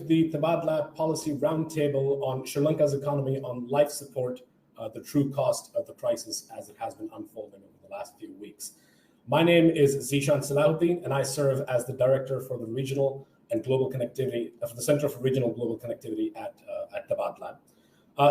the Tabadlab Policy Roundtable on Sri Lanka's economy on life support, the true cost of the crisis as it has been unfolding over the last few weeks. My name is Zishan Salahuddin, and I serve as the Director for the Regional and Global Connectivity, for the Center for Regional Global Connectivity at Tabadlab.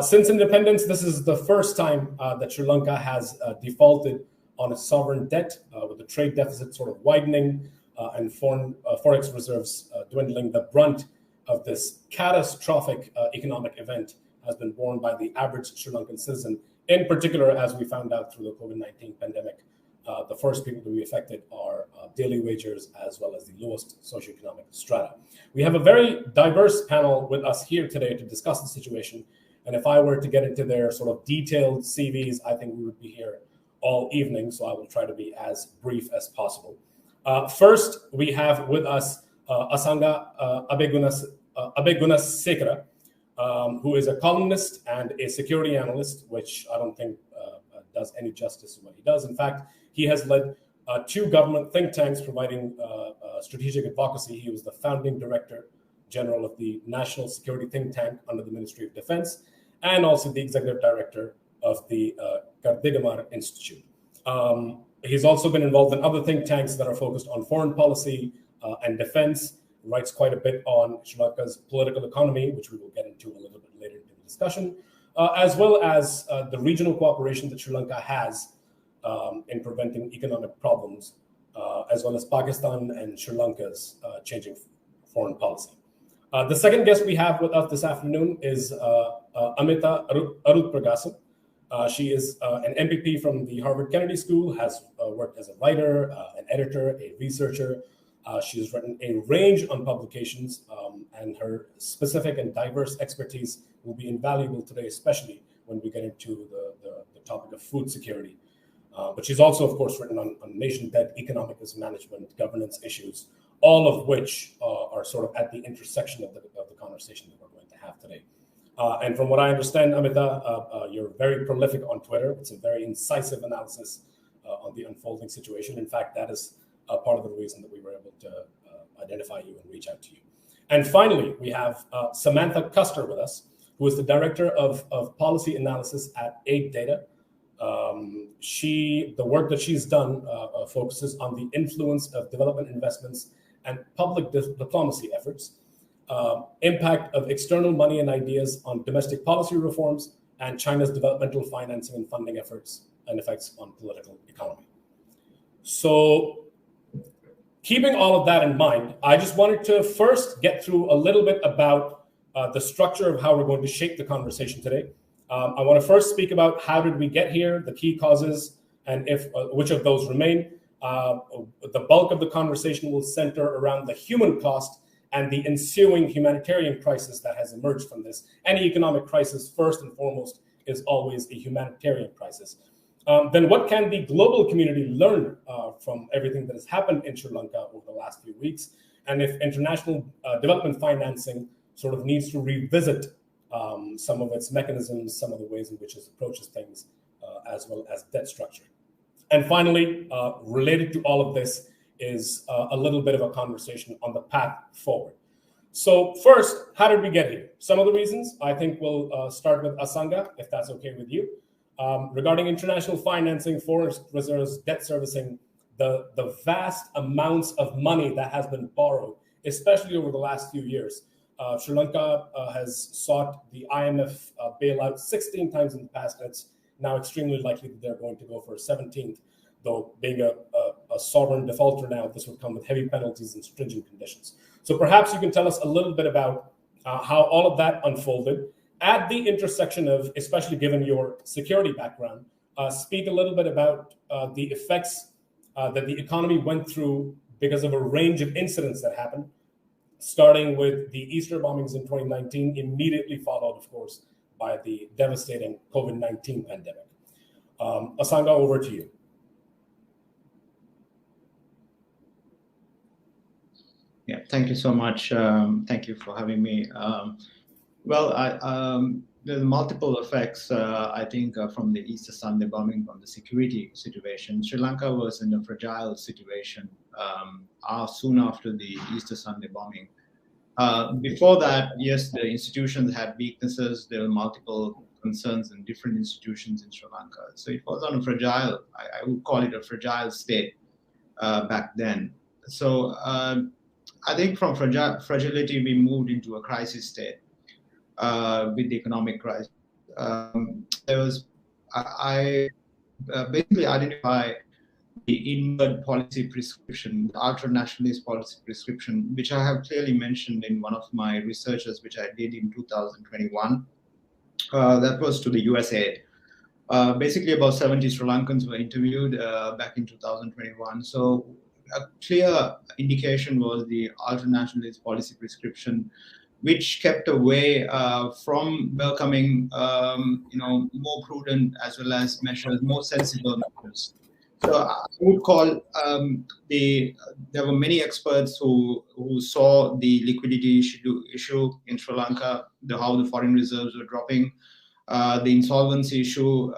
Since independence, this is the first time that Sri Lanka has defaulted on its sovereign debt, with the trade deficit sort of widening and foreign forex reserves dwindling. The brunt of this catastrophic economic event has been borne by the average Sri Lankan citizen. In particular, as we found out through the COVID-19 pandemic, the first people to be affected are daily wagers as well as the lowest socioeconomic strata. We have a very diverse panel with us here today to discuss the situation. And if I were to get into their sort of detailed CVs, I think we would be here all evening. So I will try to be as brief as possible. First, we have with us Asanga Abeyagoonasekera, who is a columnist and a security analyst, which I don't think does any justice to what he does. In fact, he has led two government think tanks providing strategic advocacy. He was the founding director general of the National Security Think Tank under the Ministry of Defense, and also the executive director of the Gardigamar Institute. He's also been involved in other think tanks that are focused on foreign policy and defense. He writes quite a bit on Sri Lanka's political economy, which we will get into a little bit later in the discussion, as well as the regional cooperation that Sri Lanka has in preventing economic problems, as well as Pakistan and Sri Lanka's changing foreign policy. The second guest we have with us this afternoon is Amita Arudpragasam. She is an MPP from the Harvard Kennedy School, has worked as a writer, an editor, a researcher. She has written a range on publications, and her specific and diverse expertise will be invaluable today, especially when we get into the topic of food security. But she's also, of course, written on nation debt, economic mismanagement, governance issues, all of which are sort of at the intersection of the conversation that we're going to have today. And from what I understand, Amita, you're very prolific on Twitter. It's a very incisive analysis on the unfolding situation. In fact, that is part of the reason that we were able to identify you and reach out to you. And finally, we have Samantha Custer with us, who is the Director of Policy Analysis at AidData. The work that she's done focuses on the influence of development investments and public diplomacy efforts, impact of external money and ideas on domestic policy reforms, and China's developmental financing and funding efforts and effects on political economy. So, keeping all of that in mind, I just wanted to first get through a little bit about the structure of how we're going to shape the conversation today. I want to first speak about how did we get here, the key causes, and which of those remain. The bulk of the conversation will center around the human cost and the ensuing humanitarian crisis that has emerged from this. Any economic crisis, first and foremost, is always a humanitarian crisis. Then what can the global community learn from everything that has happened in Sri Lanka over the last few weeks? And if international development financing sort of needs to revisit some of its mechanisms, some of the ways in which it approaches things, as well as debt structure. And finally, related to all of this is a little bit of a conversation on the path forward. So first, how did we get here? Some of the reasons, I think we'll start with Asanga, if that's okay with you. Regarding international financing, foreign reserves, debt servicing, the vast amounts of money that has been borrowed, especially over the last few years. Sri Lanka has sought the IMF bailout 16 times in the past, and it's now extremely likely that they're going to go for a 17th, though being a sovereign defaulter now, this would come with heavy penalties and stringent conditions. So perhaps you can tell us a little bit about how all of that unfolded at the intersection of, especially given your security background, speak a little bit about the effects that the economy went through because of a range of incidents that happened, starting with the Easter bombings in 2019, immediately followed, of course, by the devastating COVID-19 pandemic. Asanga, over to you. Yeah, thank you so much. Thank you for having me. There's multiple effects, I think, from the Easter Sunday bombing, from the security situation. Sri Lanka was in a fragile situation soon after the Easter Sunday bombing. Before that, yes, the institutions had weaknesses. There were multiple concerns in different institutions in Sri Lanka. So it was on a fragile, I would call it a fragile state back then. So I think from fragility, we moved into a crisis state with the economic crisis. There was, I basically identify the inward policy prescription, the ultra-nationalist policy prescription, which I have clearly mentioned in one of my researches, which I did in 2021. That was to the USA. Basically, about 70 Sri Lankans were interviewed back in 2021. So a clear indication was the ultra-nationalist policy prescription, which kept away from welcoming, more prudent as well as measures, more sensible measures. So I would call there were many experts who saw the liquidity issue in Sri Lanka, how the foreign reserves were dropping, the insolvency issue,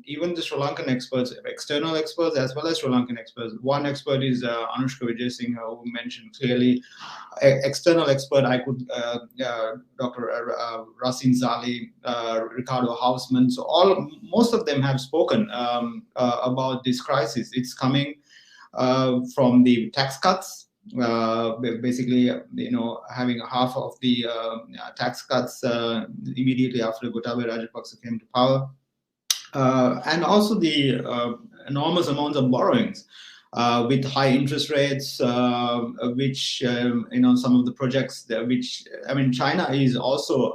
even the Sri Lankan experts, external experts as well as Sri Lankan experts. One expert is Anushka Vijayasinghe, who mentioned clearly. External expert, I could, Dr. Rasin Zali, Ricardo Hausman. So most of them have spoken about this crisis. It's coming from the tax cuts. Basically, having half of the tax cuts immediately after Gotabaya Rajapaksa came to power, and also the enormous amounts of borrowings with high interest rates, which some of the projects which China is also.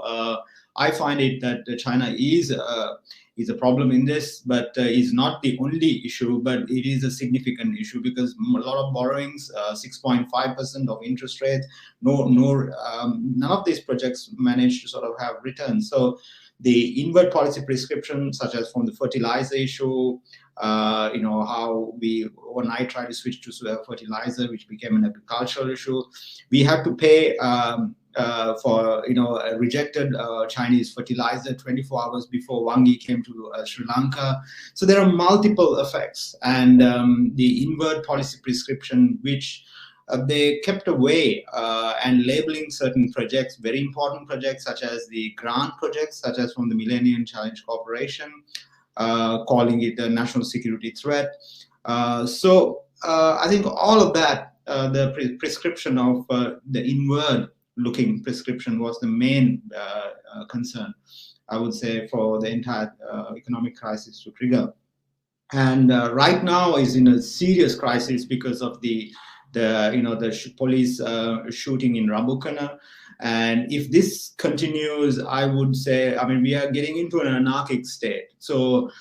I find it that China is a problem in this, but is not the only issue, but it is a significant issue because a lot of borrowings, 6.5% of interest rates, none of these projects manage to sort of have returns. So the inward policy prescription, such as from the fertilizer issue, how we overnight tried to switch to fertilizer, which became an agricultural issue. We had to pay for a rejected Chinese fertilizer 24 hours before Wangi came to Sri Lanka. So there are multiple effects, and the inward policy prescription, which they kept away and labeling certain projects, very important projects, such as the grant projects, such as from the Millennium Challenge Corporation, calling it a national security threat. So I think all of that, the prescription of the inward looking prescription was the main concern, I would say, for the entire economic crisis to trigger. And right now is in a serious crisis because of the police shooting in Rabukana. And if this continues, I would say, we are getting into an anarchic state. So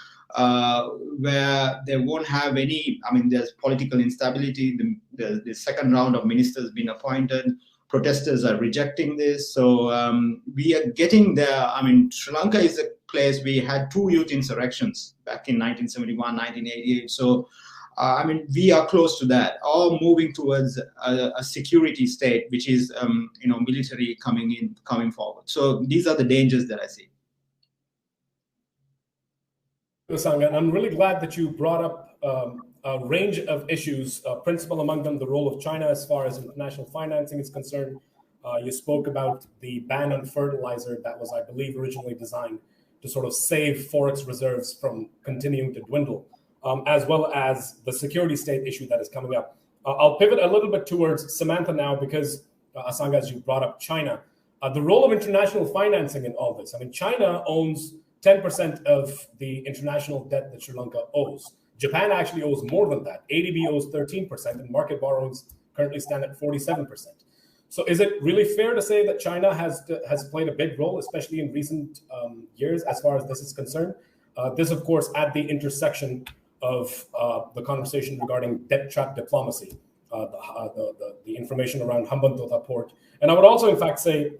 where they won't have any, there's political instability. The second round of ministers been appointed. Protesters are rejecting this. So we are getting there. Sri Lanka is a place we had 2 youth insurrections back in 1971, 1988. So, we are close to that, or moving towards a security state, which is, military coming forward. So these are the dangers that I see. Asanga, I'm really glad that you brought up a range of issues, principal among them the role of China as far as international financing is concerned. You spoke about the ban on fertilizer that was, I believe, originally designed to sort of save forex reserves from continuing to dwindle, as well as the security state issue that is coming up. I'll pivot a little bit towards Samantha now because, Asanga, as you brought up China, the role of international financing in all this. China owns 10% of the international debt that Sri Lanka owes. Japan actually owes more than that. ADB owes 13%, and market borrowings currently stand at 47%. So is it really fair to say that China has played a big role, especially in recent years, as far as this is concerned? This, of course, at the intersection of the conversation regarding debt trap diplomacy, the information around Hambantota port. And I would also, in fact, say,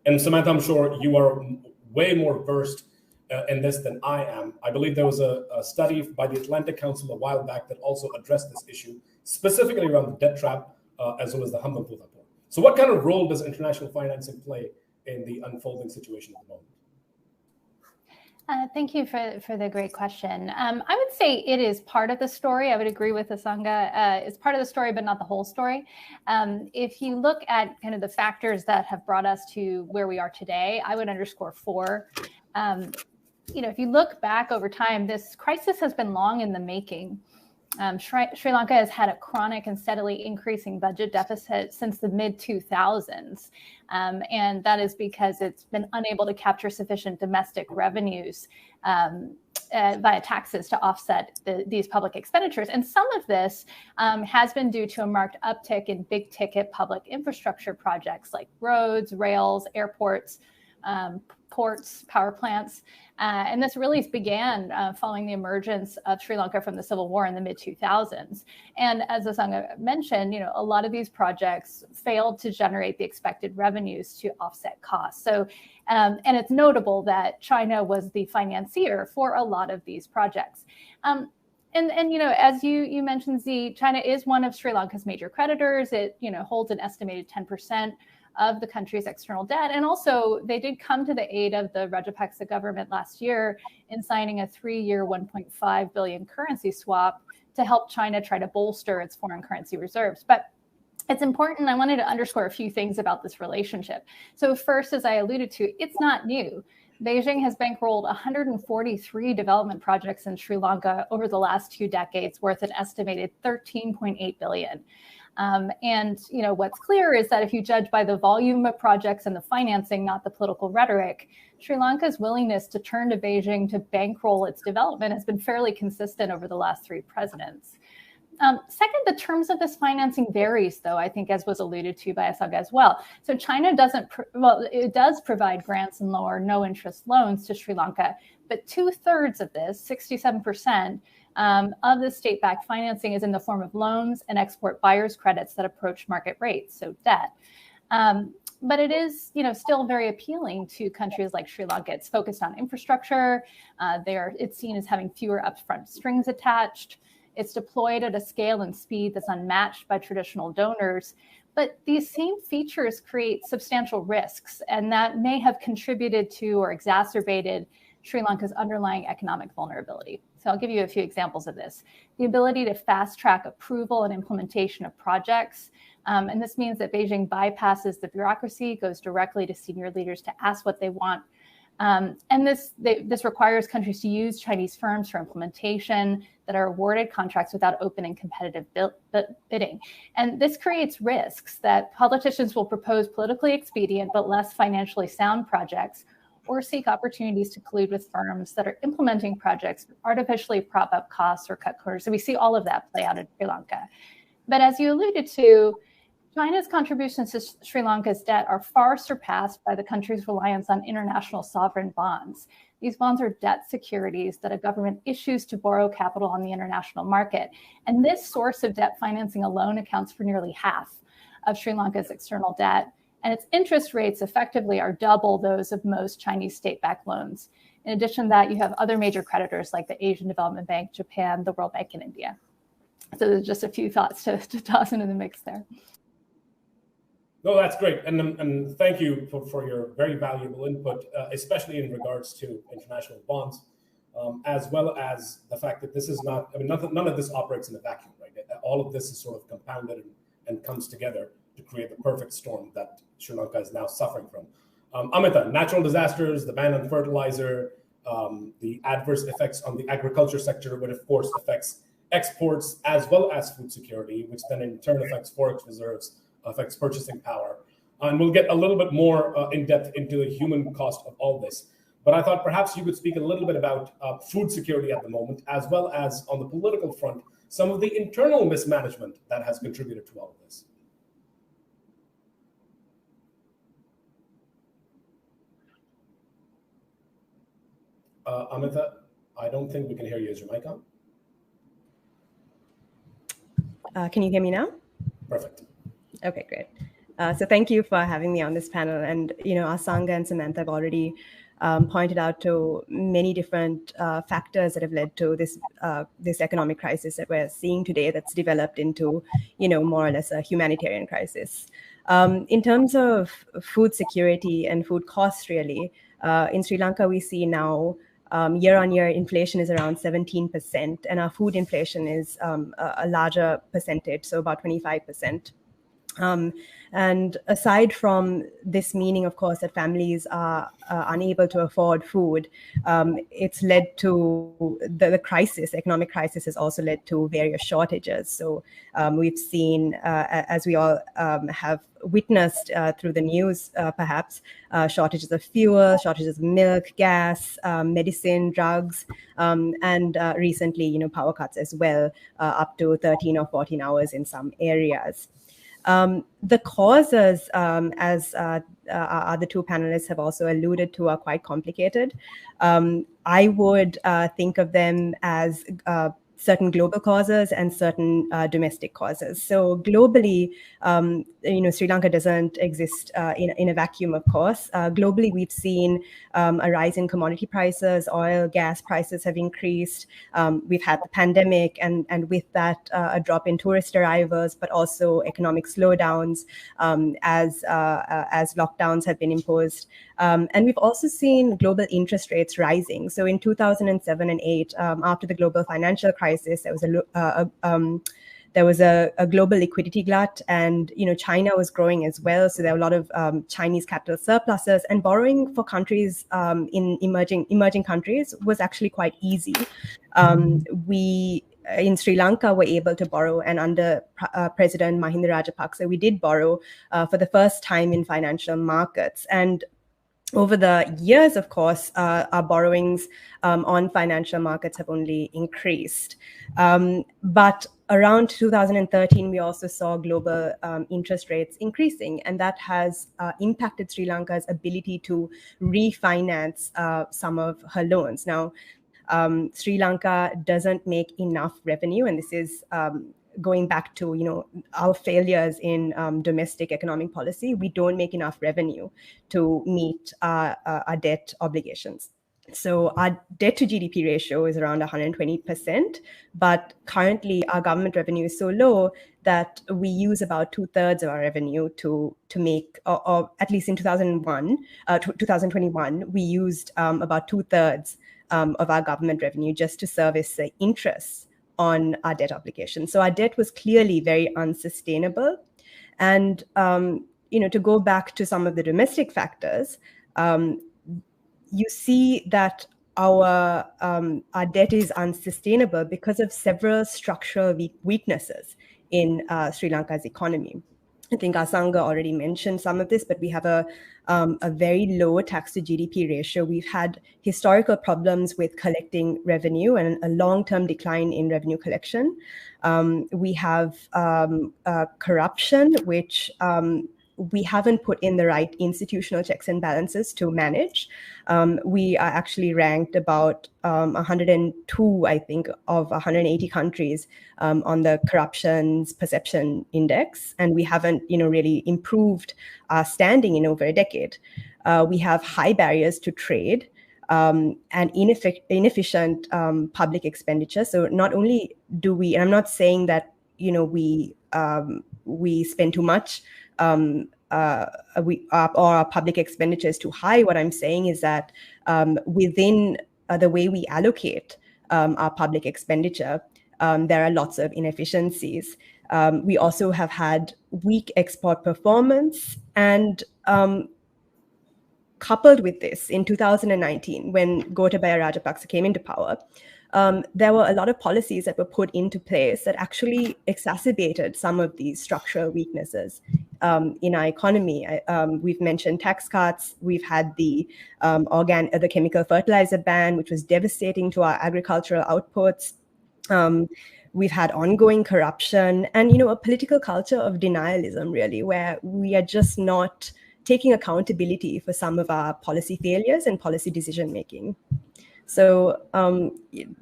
and Samantha, I'm sure you are way more versed in this than I am. I believe there was a study by the Atlantic Council a while back that also addressed this issue, specifically around the debt trap, as well as the Hambantota port. So what kind of role does international financing play in the unfolding situation at the moment? Thank you for the great question. I would say it is part of the story. I would agree with Asanga. It's part of the story, but not the whole story. If you look at kind of the factors that have brought us to where we are today, I would underscore 4. If you look back over time, this crisis has been long in the making. Sri Lanka has had a chronic and steadily increasing budget deficit since the mid-2000s. And that is because it's been unable to capture sufficient domestic revenues via taxes to offset these public expenditures. And some of this has been due to a marked uptick in big ticket public infrastructure projects like roads, rails, airports, ports, power plants. And this really began following the emergence of Sri Lanka from the civil war in the mid-2000s. And as Asanga mentioned, a lot of these projects failed to generate the expected revenues to offset costs. So, and it's notable that China was the financier for a lot of these projects. And as you mentioned, Z, China is one of Sri Lanka's major creditors. It, holds an estimated 10% of the country's external debt. And also, they did come to the aid of the Rajapaksa government last year in signing a 3-year, 1.5 billion currency swap to help China try to bolster its foreign currency reserves. But it's important. I wanted to underscore a few things about this relationship. So first, as I alluded to, it's not new. Beijing has bankrolled 143 development projects in Sri Lanka over the last 2 decades, worth an estimated 13.8 billion. And what's clear is that if you judge by the volume of projects and the financing, not the political rhetoric, Sri Lanka's willingness to turn to Beijing to bankroll its development has been fairly consistent over the last 3 presidents. Second, the terms of this financing varies, though, I think, as was alluded to by Asanga as well. So China it does provide grants and low or no interest loans to Sri Lanka, but 2/3 of this, 67%, of the state-backed financing is in the form of loans and export buyers credits that approach market rates, so debt. But it is, still very appealing to countries like Sri Lanka. It's focused on infrastructure. It's seen as having fewer upfront strings attached. It's deployed at a scale and speed that's unmatched by traditional donors. But these same features create substantial risks, and that may have contributed to or exacerbated Sri Lanka's underlying economic vulnerability. So I'll give you a few examples of this. The ability to fast-track approval and implementation of projects. And this means that Beijing bypasses the bureaucracy, goes directly to senior leaders to ask what they want. And this requires countries to use Chinese firms for implementation that are awarded contracts without open and competitive bidding. And this creates risks that politicians will propose politically expedient but less financially sound projects, or seek opportunities to collude with firms that are implementing projects, artificially prop up costs or cut corners. So we see all of that play out in Sri Lanka. But as you alluded to, China's contributions to Sri Lanka's debt are far surpassed by the country's reliance on international sovereign bonds. These bonds are debt securities that a government issues to borrow capital on the international market. And this source of debt financing alone accounts for nearly half of Sri Lanka's external debt. And its interest rates effectively are double those of most Chinese state-backed loans. In addition to that, you have other major creditors like the Asian Development Bank, Japan, the World Bank, and India. So there's just a few thoughts to toss into the mix there. No, that's great. And thank you for your very valuable input, especially in regards to international bonds, as well as the fact that this is not, none of this operates in a vacuum, right? All of this is sort of compounded and comes together to create the perfect storm that Sri Lanka is now suffering from. Amita, natural disasters, the ban on fertilizer, the adverse effects on the agriculture sector, which of course affects exports as well as food security, which then in turn affects forex reserves, affects purchasing power. And we'll get a little bit more in depth into the human cost of all this. But I thought perhaps you could speak a little bit about food security at the moment, as well as on the political front, some of the internal mismanagement that has contributed to all of this. Amita, I don't think we can hear you. Is your mic on? Can you hear me now? Perfect. Okay, great. So thank you for having me on this panel. And, Asanga and Samantha have already pointed out to many different factors that have led to this economic crisis that we're seeing today that's developed into, more or less a humanitarian crisis. In terms of food security and food costs, really, in Sri Lanka, we see now Year-on-year inflation is around 17%, and our food inflation is a larger percentage, so about 25%. And aside from this meaning, of course, that families are unable to afford food, it's led to the crisis, economic crisis has also led to various shortages. So we've seen, as we all have witnessed through the news, perhaps, shortages of fuel, shortages of milk, gas, medicine, drugs, and recently, power cuts as well, up to 13 or 14 hours in some areas. The causes, as our other two panelists have also alluded to, are quite complicated. I would think of them as certain global causes and certain domestic causes. So globally, Sri Lanka doesn't exist in a vacuum, of course. Globally, we've seen a rise in commodity prices. Oil, gas prices have increased. We've had the pandemic, and with that, a drop in tourist arrivals, but also economic slowdowns as lockdowns have been imposed. And we've also seen global interest rates rising. So in 2007 and 8, after the global financial crisis, there was a global liquidity glut, and China was growing as well. So there were a lot of Chinese capital surpluses, and borrowing for countries in emerging countries was actually quite easy. We in Sri Lanka were able to borrow, and under President Mahinda Rajapaksa, we did borrow for the first time in financial markets. And over the years, of course, our borrowings on financial markets have only increased. But around 2013, we also saw global interest rates increasing, and that has impacted Sri Lanka's ability to refinance some of her loans. Now, Sri Lanka doesn't make enough revenue, and this is going back to our failures in domestic economic policy. We don't make enough revenue to meet our debt obligations. So our debt to GDP ratio is around 120%, but currently our government revenue is so low that we use about 2/3 of our revenue to make, or at least in 2021, we used about 2/3 of our government revenue just to service the interests on our debt obligations. So our debt was clearly very unsustainable. And to go back to some of the domestic factors, you see that our debt is unsustainable because of several structural weaknesses in Sri Lanka's economy. I think Asanga already mentioned some of this, but we have a very low tax to GDP ratio. We've had historical problems with collecting revenue and a long-term decline in revenue collection. We have corruption, which we haven't put in the right institutional checks and balances to manage. We are actually ranked about 102, I think, of 180 countries on the corruptions perception index, and we haven't, really improved our standing in over a decade. We have high barriers to trade and inefficient public expenditure. So not only do we, and I'm not saying that we spend too much. Or our public expenditure is too high. What I'm saying is that within the way we allocate our public expenditure, there are lots of inefficiencies. We also have had weak export performance, and coupled with this, in 2019, when Gotabaya Rajapaksa came into power, there were a lot of policies that were put into place that actually exacerbated some of these structural weaknesses in our economy. We've mentioned tax cuts. We've had the chemical fertilizer ban, which was devastating to our agricultural outputs. We've had ongoing corruption and, a political culture of denialism, really, where we are just not taking accountability for some of our policy failures and policy decision-making. So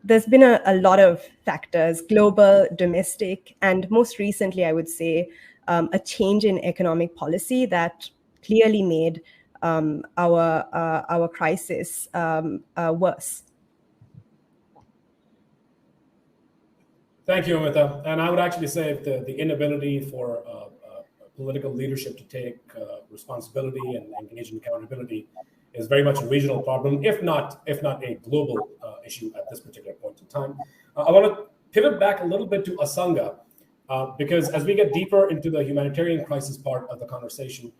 there's been a lot of factors, global, domestic, and most recently, I would say, a change in economic policy that clearly made our crisis worse. Thank you, Amita. And I would actually say the inability for political leadership to take responsibility and engage in accountability is very much a regional problem, if not a global issue at this particular point in time. I want to pivot back a little bit to Asanga, because as we get deeper into the humanitarian crisis part of the conversation,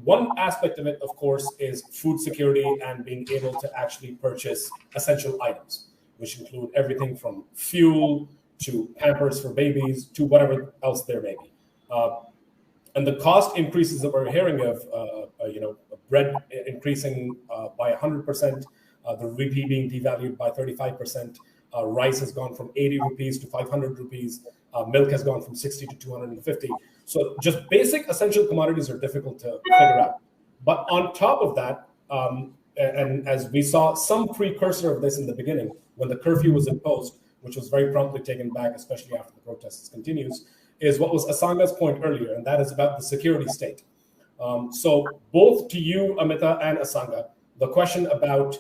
one aspect of it, of course, is food security and being able to actually purchase essential items, which include everything from fuel to Pampers for babies to whatever else there may be. And the cost increases that we're hearing of, bread increasing by 100%, the rupee being devalued by 35%, rice has gone from 80 rupees to 500 rupees, milk has gone from 60 to 250. So just basic essential commodities are difficult to figure out. But on top of that, and as we saw some precursor of this in the beginning, when the curfew was imposed, which was very promptly taken back, especially after the protests continues, is what was Asanga's point earlier, and that is about the security state. So both to you, Amita, and Asanga, the question about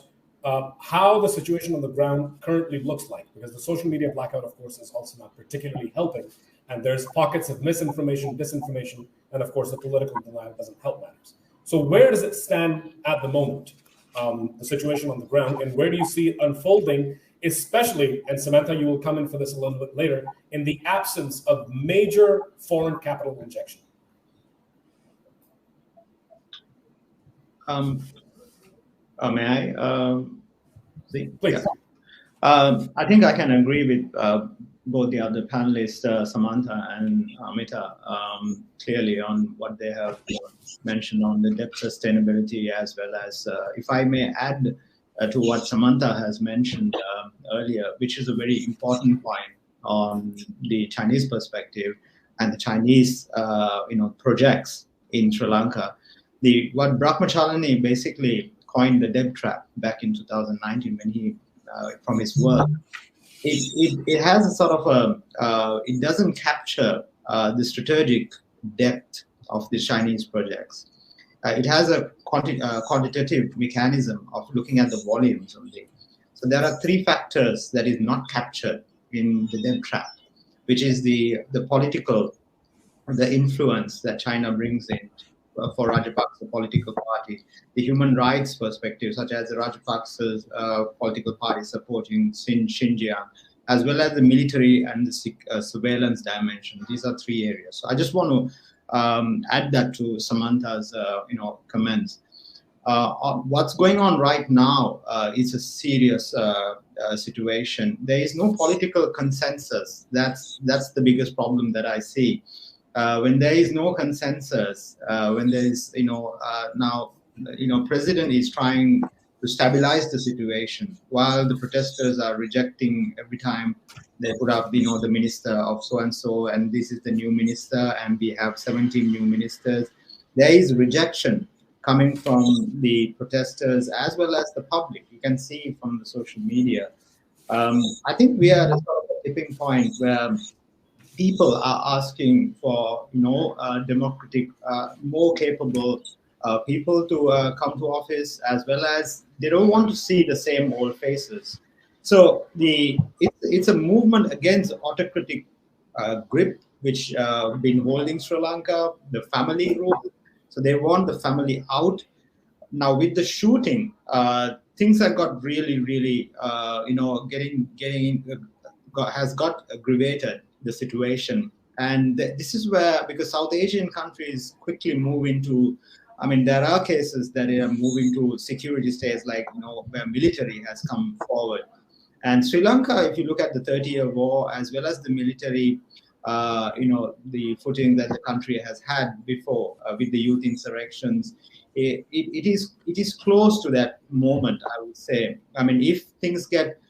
how the situation on the ground currently looks like, because the social media blackout, of course, is also not particularly helping. And there's pockets of misinformation, disinformation, and of course, the political denial doesn't help matters. So where does it stand at the moment, the situation on the ground, and where do you see it unfolding, especially, and Samantha, you will come in for this a little bit later, in the absence of major foreign capital injection? May I see? Please. Yeah. I think I can agree with both the other panelists, Samantha and Amita, clearly on what they have mentioned on the debt sustainability, as well as, if I may add to what Samantha has mentioned earlier, which is a very important point on the Chinese perspective and the Chinese, projects in Sri Lanka. What Brahmachalani basically coined the debt trap back in 2019 when he, from his work, it has a sort of it doesn't capture the strategic depth of the Chinese projects. It has a quantitative mechanism of looking at the volumes only. So there are three factors that is not captured in the debt trap, which is the political, the influence that China brings in for Rajapaksa political party, the human rights perspective, such as the Rajapaksa's political party supporting Xinjiang, as well as the military and the surveillance dimension. These are three areas. So I just want to add that to Samantha's comments. What's going on right now is a serious situation. There is no political consensus. That's the biggest problem that I see. When there is no consensus, when there is, now, president is trying to stabilize the situation while the protesters are rejecting every time they put up, the minister of so-and-so, and this is the new minister, and we have 17 new ministers. There is rejection coming from the protesters as well as the public. You can see from the social media. I think we are at a sort of a tipping point where people are asking for, democratic, more capable people to come to office, as well as they don't want to see the same old faces. So it's a movement against autocratic grip, which been holding Sri Lanka, the family rule. So they want the family out. Now with the shooting, things have got really, really, has got aggravated the situation. And this is where, because South Asian countries quickly move into, there are cases that are moving to security states, like, where military has come forward. And Sri Lanka, if you look at the 30-year war, as well as the military, the footing that the country has had before with the youth insurrections, it is close to that moment, I would say. If things get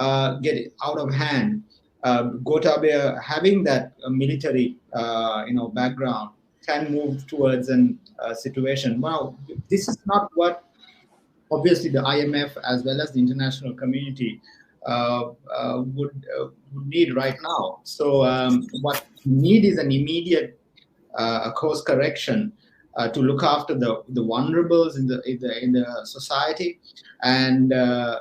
out of hand, Gotabaya having that military, background can move towards a situation. Well, this is not what obviously the IMF as well as the international community would need right now. So what we need is an immediate course correction to look after the vulnerables in the society, and a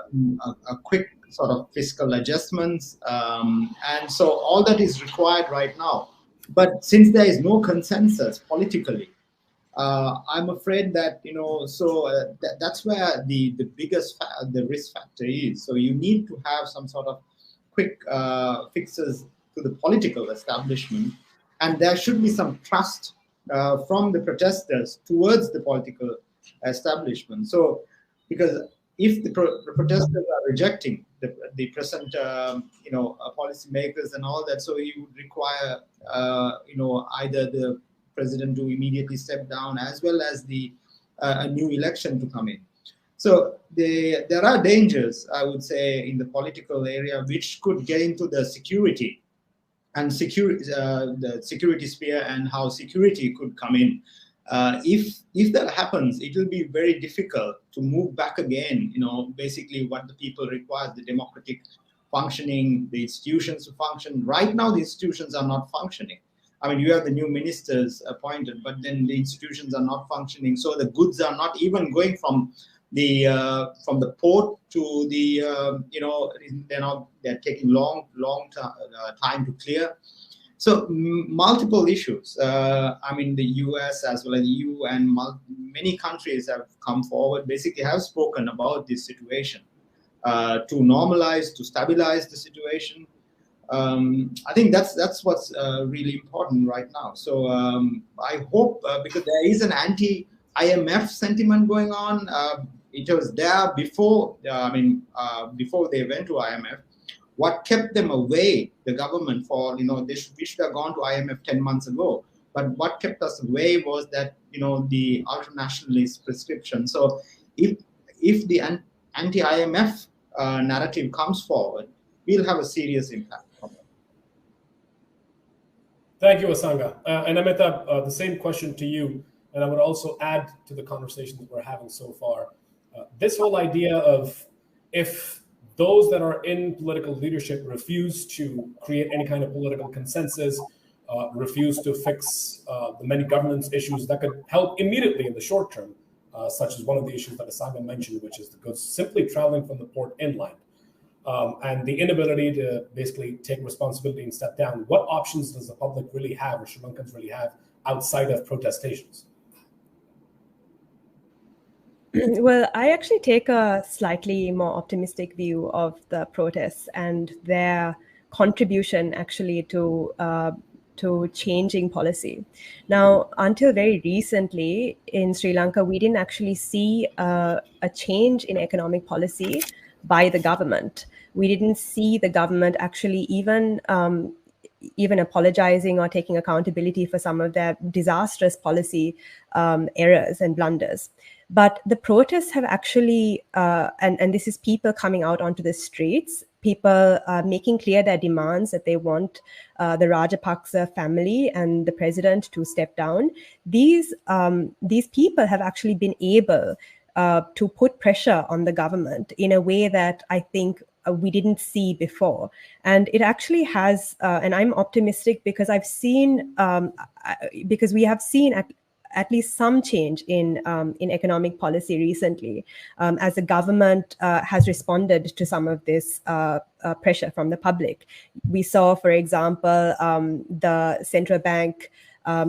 quick sort of fiscal adjustments, and so all that is required right now. But since there is no consensus politically, I'm afraid that, that's where the biggest the risk factor is. So you need to have some sort of quick fixes to the political establishment, and there should be some trust from the protesters towards the political establishment. So, because if the protesters are rejecting the present, policymakers and all that, so you would require, either the president to immediately step down, as well as a new election to come in. So there are dangers, I would say, in the political area, which could get into the security and the security sphere, and how security could come in. If that happens, it will be very difficult to move back again. Basically what the people require: the democratic functioning, the institutions to function. Right now, the institutions are not functioning. I mean, you have the new ministers appointed, but then the institutions are not functioning. So the goods are not even going from the port to the, they're taking long time to clear. So multiple issues. The US as well as EU and many countries have come forward, basically have spoken about this situation to normalize, to stabilize the situation. I think that's what's really important right now. So I hope, because there is an anti-IMF sentiment going on. It was there before. Before they went to IMF. What kept them away, the government, for we should have gone to IMF 10 months ago. But what kept us away was that the ultra-nationalist prescription. So if the anti-IMF narrative comes forward, we'll have a serious impact. Thank you, Asanga. And Amita, the same question to you. And I would also add to the conversation that we're having so far. This whole idea of, if those that are in political leadership refuse to create any kind of political consensus, refuse to fix the many governance issues that could help immediately in the short term, such as one of the issues that Asanga mentioned, which is the goods simply traveling from the port inland. And the inability to basically take responsibility and step down. What options does the public really have, or Sri Lankans really have, outside of protestations? Well, I actually take a slightly more optimistic view of the protests and their contribution actually to changing policy. Now, until very recently in Sri Lanka, we didn't actually see a change in economic policy by the government. We didn't see the government actually even apologizing or taking accountability for some of their disastrous policy errors and blunders. But the protests have actually, and this is people coming out onto the streets, people making clear their demands that they want the Rajapaksa family and the president to step down. These people have actually been able to put pressure on the government in a way that I think we didn't see before. And it actually has, and I'm optimistic because I've seen, because we have seen at least some change in economic policy recently, as the government has responded to some of this pressure from the public. We saw, for example, the central bank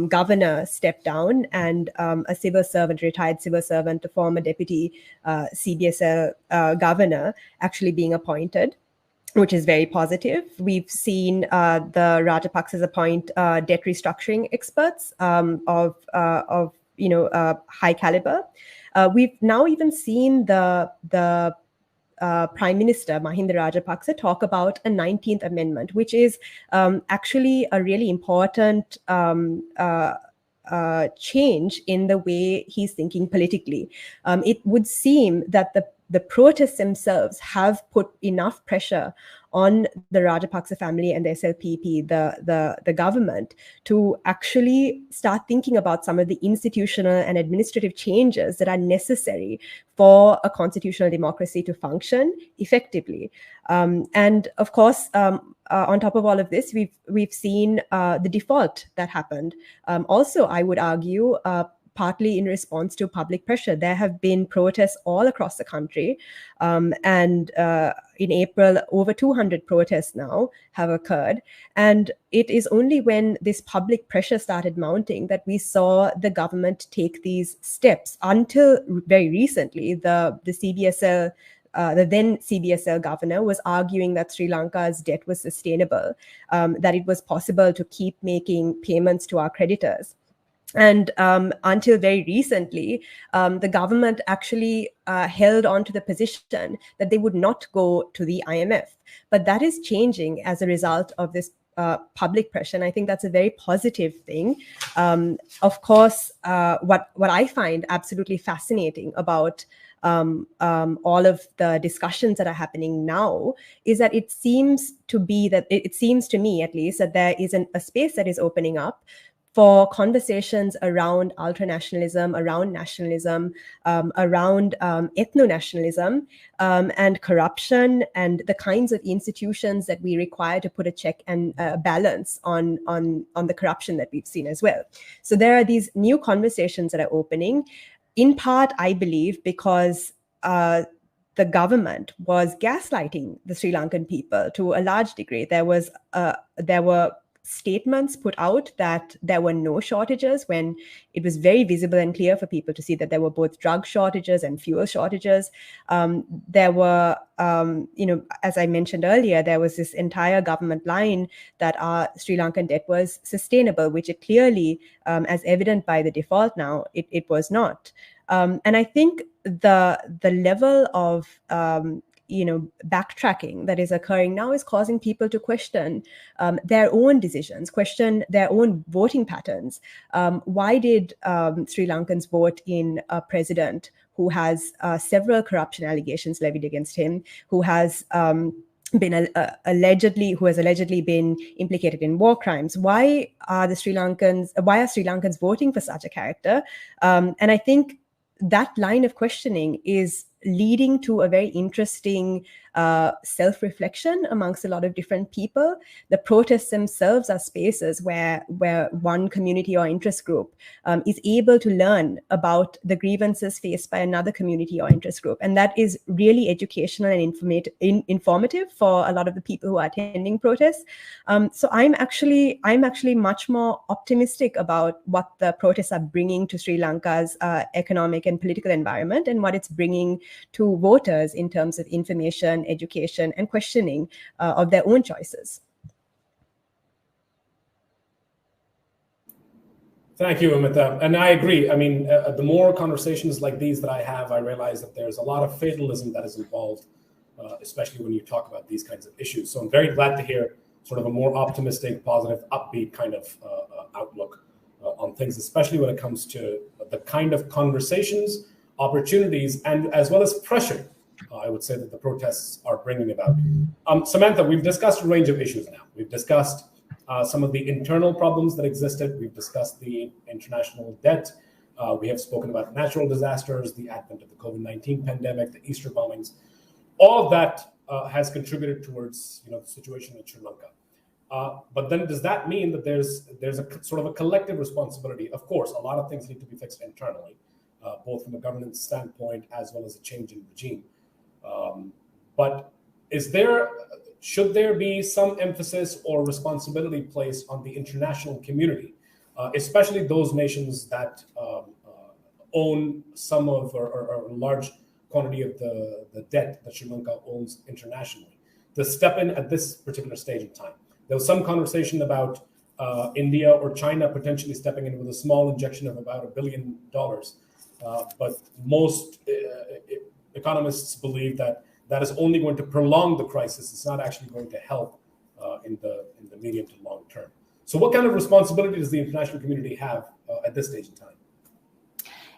governor stepped down, and a civil servant, retired civil servant, a former deputy CBSL governor, actually being appointed, which is very positive. We've seen the Rajapaksas appoint debt restructuring experts of high caliber. We've now even seen the Prime Minister Mahinda Rajapaksa talk about a 19th Amendment, which is actually a really important change in the way he's thinking politically. It would seem that the protests themselves have put enough pressure on the Rajapaksa family and the SLPP, the government, to actually start thinking about some of the institutional and administrative changes that are necessary for a constitutional democracy to function effectively. And of course, on top of all of this, we've seen the default that happened. Also, I would argue, partly in response to public pressure. There have been protests all across the country. And in April, over 200 protests now have occurred. And it is only when this public pressure started mounting that we saw the government take these steps. Until very recently, the CBSL, the then CBSL governor, was arguing that Sri Lanka's debt was sustainable, that it was possible to keep making payments to our creditors. And until very recently, the government actually held on to the position that they would not go to the IMF. But that is changing as a result of this public pressure. And I think that's a very positive thing. Of course, what I find absolutely fascinating about all of the discussions that are happening now is that it seems to me, at least, that there is a space that is opening up for conversations around ultranationalism, around nationalism, around ethno-nationalism, and corruption, and the kinds of institutions that we require to put a check and balance on the corruption that we've seen as well. So there are these new conversations that are opening, in part, I believe, because the government was gaslighting the Sri Lankan people to a large degree. There were statements put out that there were no shortages, when it was very visible and clear for people to see that there were both drug shortages and fuel shortages. There were, as I mentioned earlier, there was this entire government line that our Sri Lankan debt was sustainable, which it clearly, as evident by the default now, it was not. And I think the level of backtracking that is occurring now is causing people to question their own decisions, question their own voting patterns. Why did Sri Lankans vote in a president who has several corruption allegations levied against him, who has allegedly been implicated in war crimes? Why are Sri Lankans voting for such a character? And I think that line of questioning is leading to a very interesting self-reflection amongst a lot of different people. The protests themselves are spaces where one community or interest group is able to learn about the grievances faced by another community or interest group. And that is really educational and informative for a lot of the people who are attending protests. So I'm actually much more optimistic about what the protests are bringing to Sri Lanka's economic and political environment, and what it's bringing to voters in terms of information, education, and questioning of their own choices. Thank you, Amita. And I agree. I mean, the more conversations like these that I have, I realize that there's a lot of fatalism that is involved, especially when you talk about these kinds of issues. So I'm very glad to hear sort of a more optimistic, positive, upbeat kind of outlook on things, especially when it comes to the kind of conversations, opportunities, and as well as pressure, I would say, that the protests are bringing about. Samantha, we've discussed a range of issues now. We've discussed some of the internal problems that existed. We've discussed the international debt. We have spoken about natural disasters, the advent of the COVID-19 pandemic, the Easter bombings. All of that has contributed towards the situation in Sri Lanka. But then does that mean that there's a sort of a collective responsibility? Of course, a lot of things need to be fixed internally, both from a governance standpoint as well as a change in regime. But should there be some emphasis or responsibility placed on the international community, especially those nations that own some of or a large quantity of the debt that Sri Lanka owns internationally, to step in at this particular stage in time? There was some conversation about India or China potentially stepping in with a small injection of about $1 billion. But most economists believe that is only going to prolong the crisis. It's not actually going to help in the medium to long term. So what kind of responsibility does the international community have at this stage in time?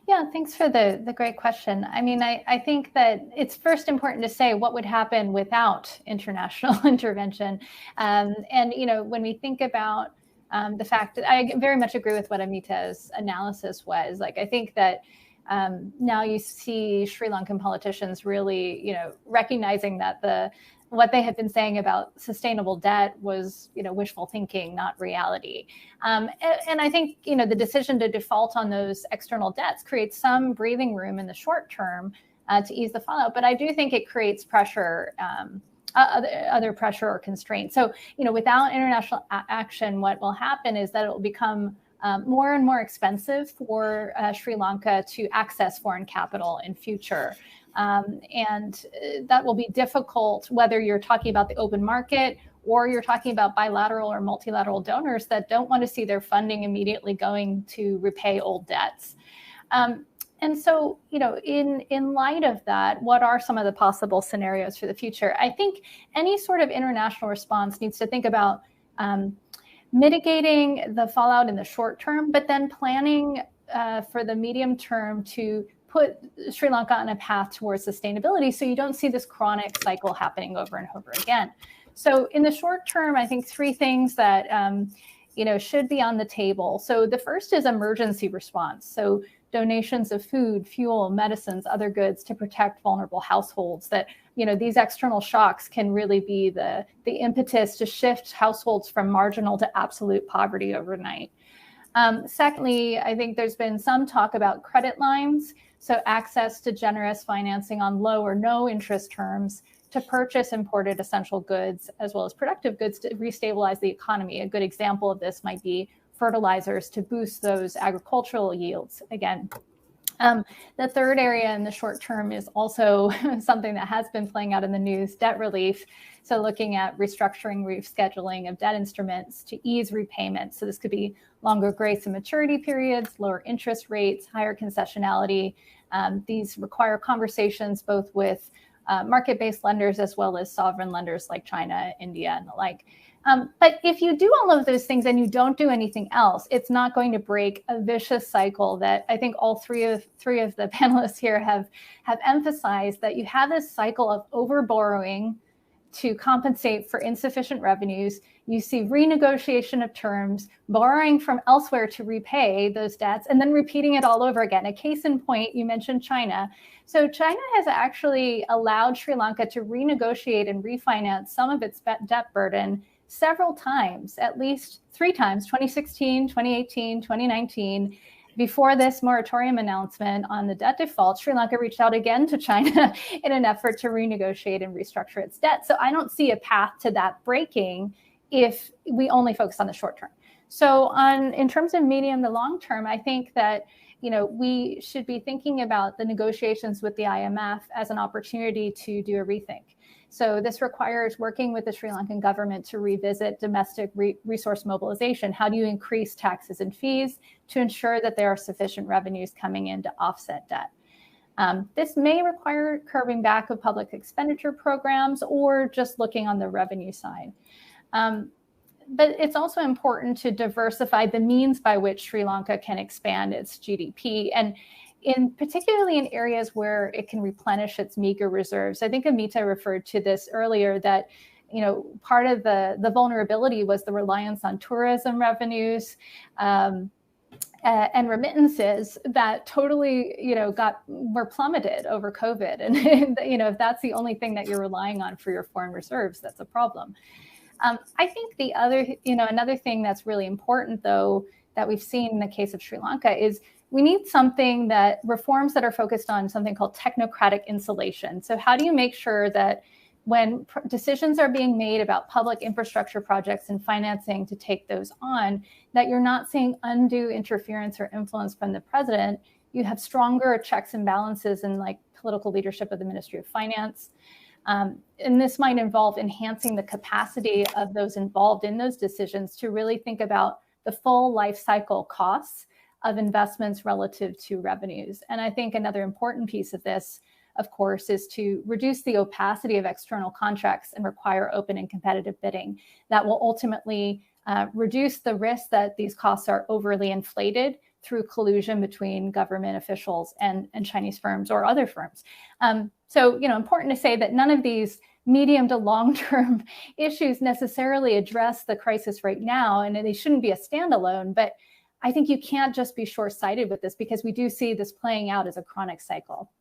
Yeah, thanks for the great question. I mean, I think that it's first important to say what would happen without international intervention. And, when we think about the fact that I very much agree with what Amita's analysis was, like, I think that now you see Sri Lankan politicians really, recognizing that what they had been saying about sustainable debt was, wishful thinking, not reality. And I think, the decision to default on those external debts creates some breathing room in the short term to ease the fallout. But I do think it creates pressure, other pressure or constraints. So, without international action, what will happen is that it will become more and more expensive for Sri Lanka to access foreign capital in future. And that will be difficult, whether you're talking about the open market or you're talking about bilateral or multilateral donors that don't want to see their funding immediately going to repay old debts. And so, in light of that, what are some of the possible scenarios for the future? I think any sort of international response needs to think about mitigating the fallout in the short term, but then planning for the medium term to put Sri Lanka on a path towards sustainability so you don't see this chronic cycle happening over and over again. So in the short term, I think three things that should be on the table. So the first is emergency response. So donations of food, fuel, medicines, other goods to protect vulnerable households. That these external shocks can really be the impetus to shift households from marginal to absolute poverty overnight. Secondly, I think there's been some talk about credit lines, so access to generous financing on low or no interest terms to purchase imported essential goods as well as productive goods to restabilize the economy. A good example of this might be fertilizers to boost those agricultural yields again. The third area in the short term is also something that has been playing out in the news, debt relief. So looking at restructuring, rescheduling of debt instruments to ease repayments. So this could be longer grace and maturity periods, lower interest rates, higher concessionality. These require conversations both with market-based lenders as well as sovereign lenders like China, India, and the like. But if you do all of those things and you don't do anything else, it's not going to break a vicious cycle that I think all three of the panelists here have emphasized, that you have this cycle of overborrowing to compensate for insufficient revenues. You see renegotiation of terms, borrowing from elsewhere to repay those debts, and then repeating it all over again. A case in point, you mentioned China. So China has actually allowed Sri Lanka to renegotiate and refinance some of its debt burden several times, at least 3 times, 2016, 2018, 2019. Before this moratorium announcement on the debt default, Sri Lanka reached out again to China in an effort to renegotiate and restructure its debt. So I don't see a path to that breaking if we only focus on the short term. So in terms of medium to long term, I think that we should be thinking about the negotiations with the IMF as an opportunity to do a rethink. So this requires working with the Sri Lankan government to revisit domestic resource mobilization. How do you increase taxes and fees to ensure that there are sufficient revenues coming in to offset debt? This may require curbing back of public expenditure programs or just looking on the revenue side. But it's also important to diversify the means by which Sri Lanka can expand its GDP, and particularly in areas where it can replenish its meager reserves. I think Amita referred to this earlier, that part of the vulnerability was the reliance on tourism revenues and remittances that totally were plummeted over COVID. And if that's the only thing that you're relying on for your foreign reserves, that's a problem. I think the other, another thing that's really important, though, that we've seen in the case of Sri Lanka is we need reforms that are focused on something called technocratic insulation. So how do you make sure that when decisions are being made about public infrastructure projects and financing to take those on, that you're not seeing undue interference or influence from the president? You have stronger checks and balances in political leadership of the Ministry of Finance. And this might involve enhancing the capacity of those involved in those decisions to really think about the full life cycle costs of investments relative to revenues. And I think another important piece of this, of course, is to reduce the opacity of external contracts and require open and competitive bidding. That will ultimately reduce the risk that these costs are overly inflated through collusion between government officials and Chinese firms or other firms. So, important to say that none of these medium to long-term issues necessarily address the crisis right now, and they shouldn't be a standalone, but I think you can't just be short-sighted with this, because we do see this playing out as a chronic cycle.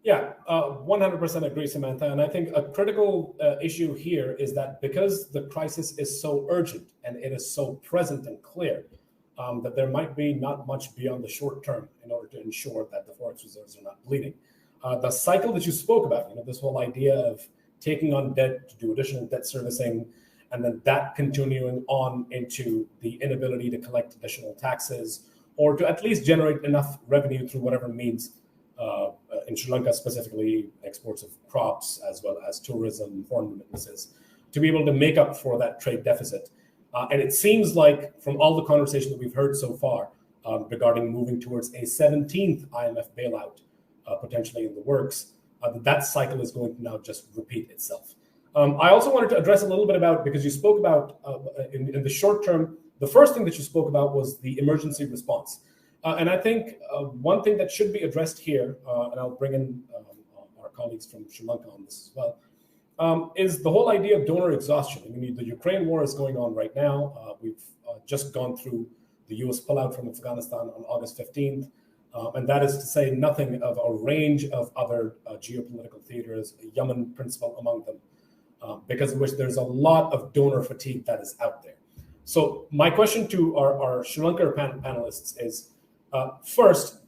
Yeah, 100% agree, Samantha. And I think a critical issue here is that because the crisis is so urgent and it is so present and clear, that there might be not much beyond the short term in order to ensure that the forex reserves are not bleeding. The cycle that you spoke about, this whole idea of taking on debt to do additional debt servicing, and then that continuing on into the inability to collect additional taxes or to at least generate enough revenue through whatever means, in Sri Lanka specifically, exports of crops as well as tourism, foreign remittances, to be able to make up for that trade deficit. And it seems like from all the conversation that we've heard so far regarding moving towards a 17th IMF bailout potentially in the works, that cycle is going to now just repeat itself. I also wanted to address a little bit about, because you spoke about in the short term, the first thing that you spoke about was the emergency response. And I think one thing that should be addressed here, and I'll bring in our colleagues from Sri Lanka on this as well, is the whole idea of donor exhaustion. I mean, the Ukraine war is going on right now. We've just gone through the US pullout from Afghanistan on August 15th. And that is to say nothing of a range of other geopolitical theaters, Yemen principal among them, because of which there's a lot of donor fatigue that is out there. So my question to our Sri Lanka panelists is, first,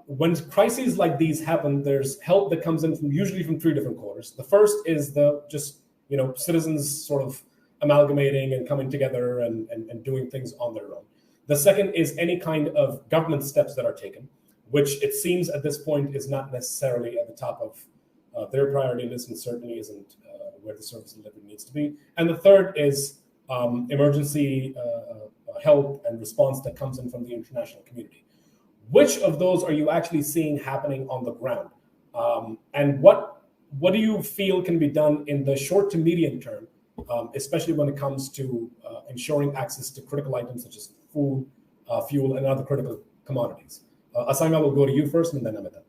when crises like these happen, there's help that comes in usually from three different quarters. The first is the citizens sort of amalgamating and coming together and doing things on their own. The second is any kind of government steps that are taken, which it seems at this point is not necessarily at the top of their priority list and certainly isn't where the service delivery needs to be. And the third is emergency help and response that comes in from the international community. Which of those are you actually seeing happening on the ground? And what do you feel can be done in the short to medium term, especially when it comes to ensuring access to critical items such as food, fuel, and other critical commodities? Asanga, will go to you first and then Amita.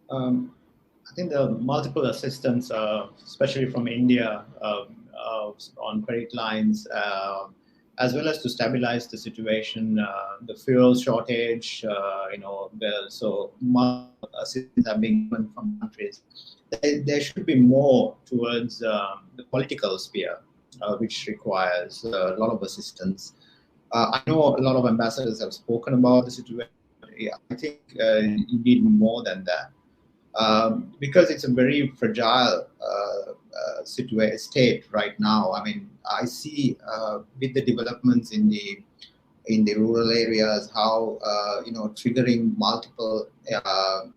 I think the multiple assistance, especially from India, on credit lines, as well as to stabilize the situation, the fuel shortage, so multiple assistance are being given from countries. There should be more towards the political sphere, which requires a lot of assistance. I know a lot of ambassadors have spoken about the situation. I think you need more than that. Because it's a very fragile state right now. I mean, I see with the developments in the rural areas how triggering multiple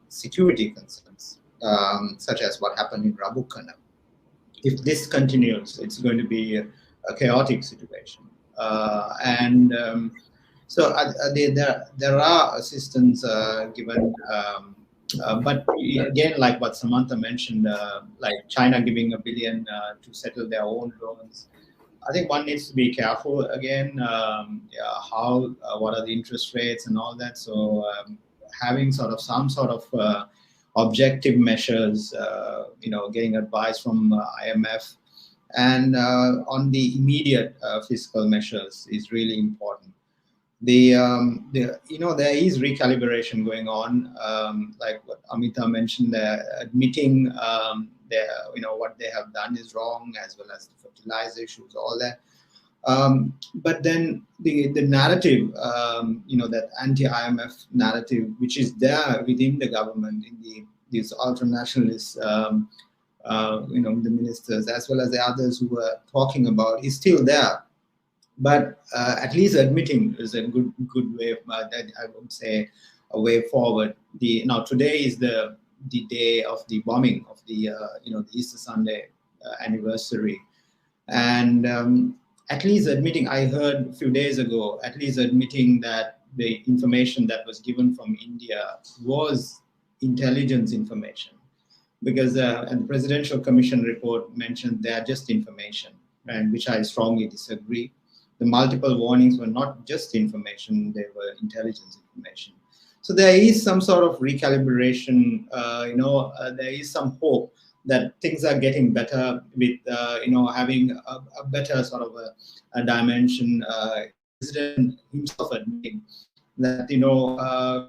security concerns, such as what happened in Rabukana. If this continues, it's going to be a chaotic situation. So there are assistance given. But again, like what Samantha mentioned, like China giving $1 billion to settle their own loans, I think one needs to be careful again. What are the interest rates and all that? So having some sort of objective measures, getting advice from IMF, and on the immediate fiscal measures is really important. There is recalibration going on, like what Amita mentioned, admitting what they have done is wrong, as well as the fertilizer issues, all that. But then the narrative, that anti-IMF narrative, which is there within the government, in these ultra-nationalists, the ministers, as well as the others who are talking about, is still there. But at least admitting is a good way, I would say, a way forward. Now today is the day of the bombing of the Easter Sunday anniversary, and at least admitting, I heard a few days ago, at least admitting that the information that was given from India was intelligence information, because and the Presidential Commission report mentioned they are just information, and which I strongly disagree. The multiple warnings were not just information, they were intelligence information. So there is some sort of recalibration, there is some hope that things are getting better with, having a better sort of a dimension. President himself admitting that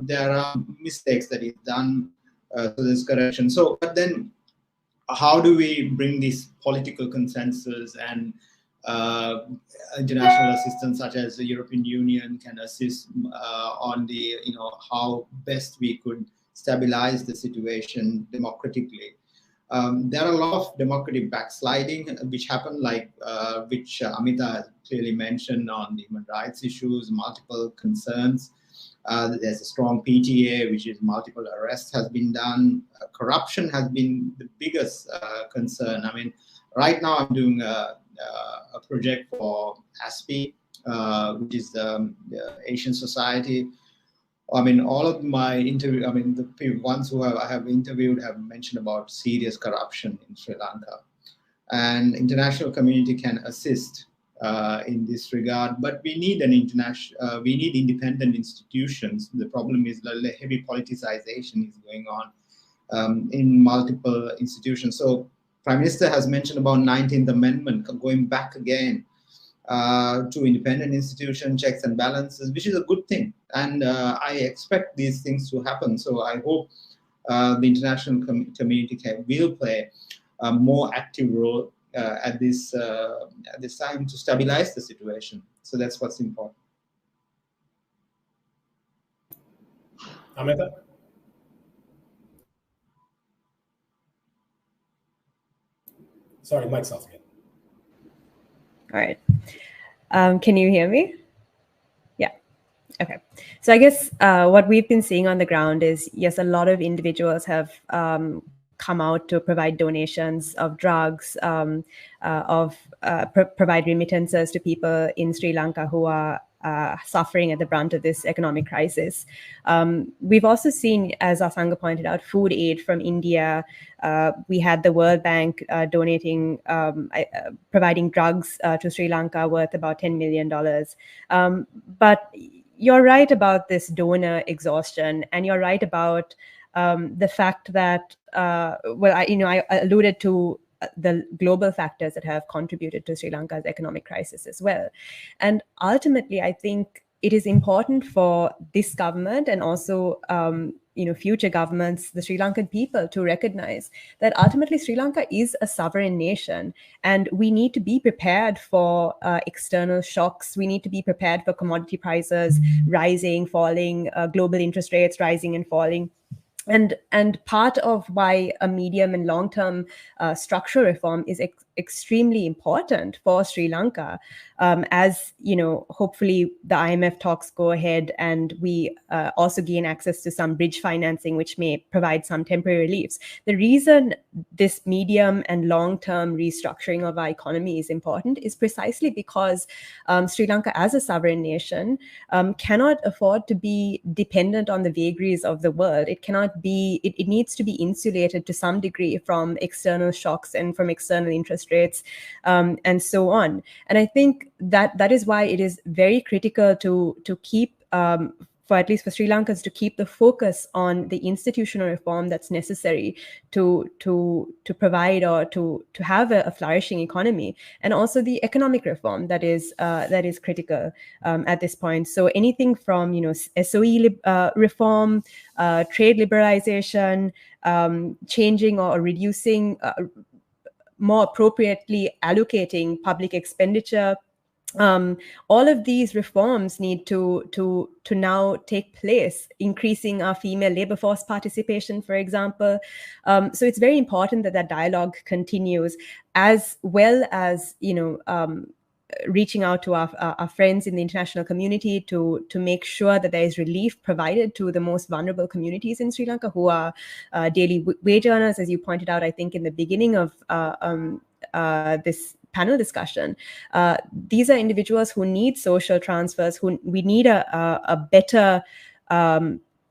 there are mistakes that is done, so there's correction. So, but then, how do we bring this political consensus and international assistance, such as the European Union can assist on the how best we could stabilize the situation democratically. There are a lot of democratic backsliding which happened, like which Amita has clearly mentioned on the human rights issues, multiple concerns. There's a strong PTA, which is multiple arrests has been done. Corruption has been the biggest concern. I mean, right now I'm doing a project for ASPI, which is the Asian Society. I mean, all of my the ones who I have interviewed have mentioned about serious corruption in Sri Lanka, and international community can assist in this regard. But we need we need independent institutions. The problem is the heavy politicization is going on in multiple institutions. So Prime Minister has mentioned about 19th Amendment, going back again to independent institution checks and balances, which is a good thing. And I expect these things to happen. So I hope the international community will play a more active role at this time to stabilize the situation. So that's what's important. Amita? Sorry, mic's off again. All right. Can you hear me? Yeah. Okay. So I guess what we've been seeing on the ground is, yes, a lot of individuals have come out to provide donations of drugs, provide remittances to people in Sri Lanka who are suffering at the brunt of this economic crisis. We've also seen, as Asanga pointed out, food aid from India. We had the World Bank donating, providing drugs to Sri Lanka worth about $10 million. But you're right about this donor exhaustion, and you're right about the fact that, I alluded to the global factors that have contributed to Sri Lanka's economic crisis as well. And ultimately, I think it is important for this government and also future governments, the Sri Lankan people, to recognize that ultimately Sri Lanka is a sovereign nation, and we need to be prepared for external shocks. We need to be prepared for commodity prices rising, falling, global interest rates rising and falling. And part of why a medium and long-term structural reform is extremely important for Sri Lanka, as hopefully the IMF talks go ahead and we also gain access to some bridge financing, which may provide some temporary reliefs. The reason this medium and long-term restructuring of our economy is important is precisely because Sri Lanka, as a sovereign nation, cannot afford to be dependent on the vagaries of the world. It cannot be. It needs to be insulated to some degree from external shocks and from external interest rates, and so on. And I think that is why it is very critical to keep, for at least for Sri Lankans, to keep the focus on the institutional reform that's necessary to provide or to have a flourishing economy, and also the economic reform that is critical at this point. So anything from SOE reform, trade liberalization, changing or reducing, more appropriately allocating public expenditure. All of these reforms need to now take place, increasing our female labor force participation, for example. So it's very important that dialogue continues, as well as reaching out to our friends in the international community to make sure that there is relief provided to the most vulnerable communities in Sri Lanka, who are daily wage earners, as you pointed out, I think, in the beginning of this panel discussion. These are individuals who need social transfers, who we need a better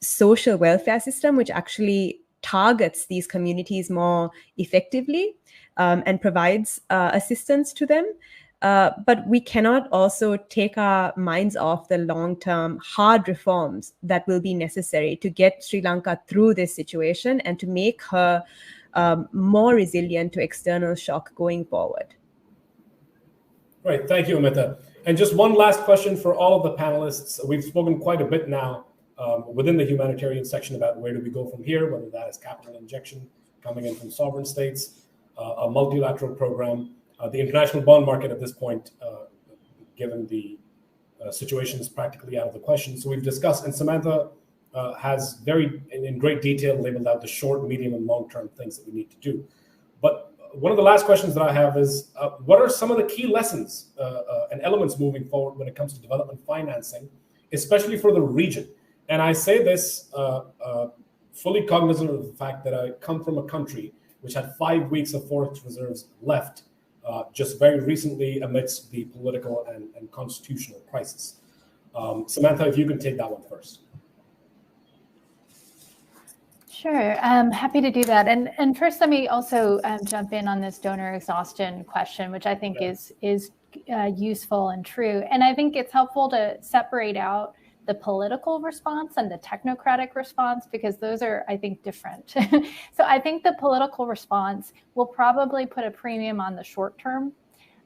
social welfare system, which actually targets these communities more effectively and provides assistance to them. But we cannot also take our minds off the long-term hard reforms that will be necessary to get Sri Lanka through this situation and to make her more resilient to external shock going forward. Great, thank you, Amita. And just one last question for all of the panelists. We've spoken quite a bit now within the humanitarian section about where do we go from here, whether that is capital injection coming in from sovereign states, a multilateral program, the international bond market at this point, given the situation is practically out of the question. So we've discussed, and Samantha has in great detail labeled out the short, medium, and long-term things that we need to do. But one of the last questions that I have is, what are some of the key lessons and elements moving forward when it comes to development financing, especially for the region? And I say this fully cognizant of the fact that I come from a country which had 5 weeks of forex reserves left just very recently amidst the political and constitutional crisis. Samantha, if you can take that one first. Sure, I'm happy to do that. And first, let me also jump in on this donor exhaustion question, which I think is useful and true. And I think it's helpful to separate out the political response and the technocratic response, because those are, I think, different. So I think the political response will probably put a premium on the short term.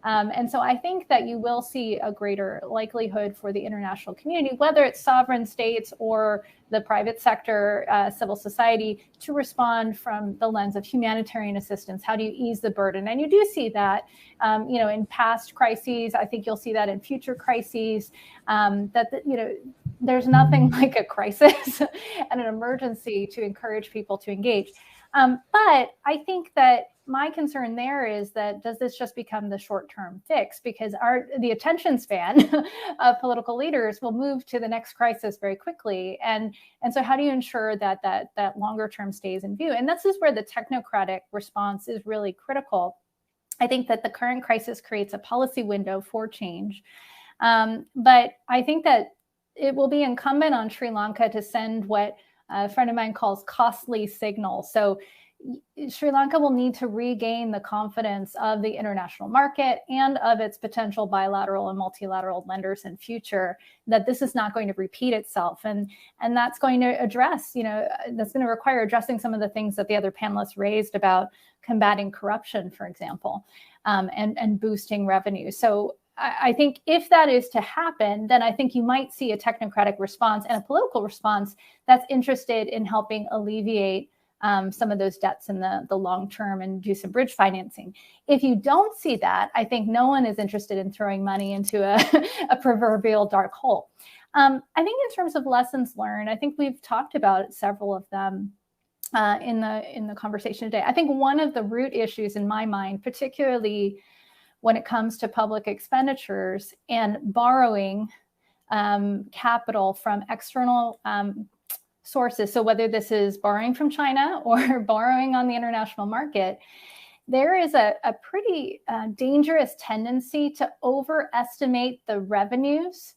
And so I think that you will see a greater likelihood for the international community, whether it's sovereign states or the private sector, civil society, to respond from the lens of humanitarian assistance. How do you ease the burden? And you do see that, in past crises. I think you'll see that in future crises. There's nothing like a crisis and an emergency to encourage people to engage. But I think that my concern there is that, does this just become the short-term fix? Because the attention span of political leaders will move to the next crisis very quickly. And so how do you ensure that longer term stays in view? And this is where the technocratic response is really critical. I think that the current crisis creates a policy window for change. But I think that it will be incumbent on Sri Lanka to send what a friend of mine calls costly signals. So Sri Lanka will need to regain the confidence of the international market and of its potential bilateral and multilateral lenders in future, that this is not going to repeat itself. And that's going to address, that's going to require addressing some of the things that the other panelists raised about combating corruption, for example, and boosting revenue. So I think if that is to happen, then I think you might see a technocratic response and a political response that's interested in helping alleviate some of those debts in the long term and do some bridge financing. If you don't see that, I think no one is interested in throwing money into a proverbial dark hole. I think in terms of lessons learned, I think we've talked about several of them in the conversation today. I think one of the root issues in my mind, particularly when it comes to public expenditures and borrowing capital from external sources, so whether this is borrowing from China or borrowing on the international market, there is a pretty dangerous tendency to overestimate the revenues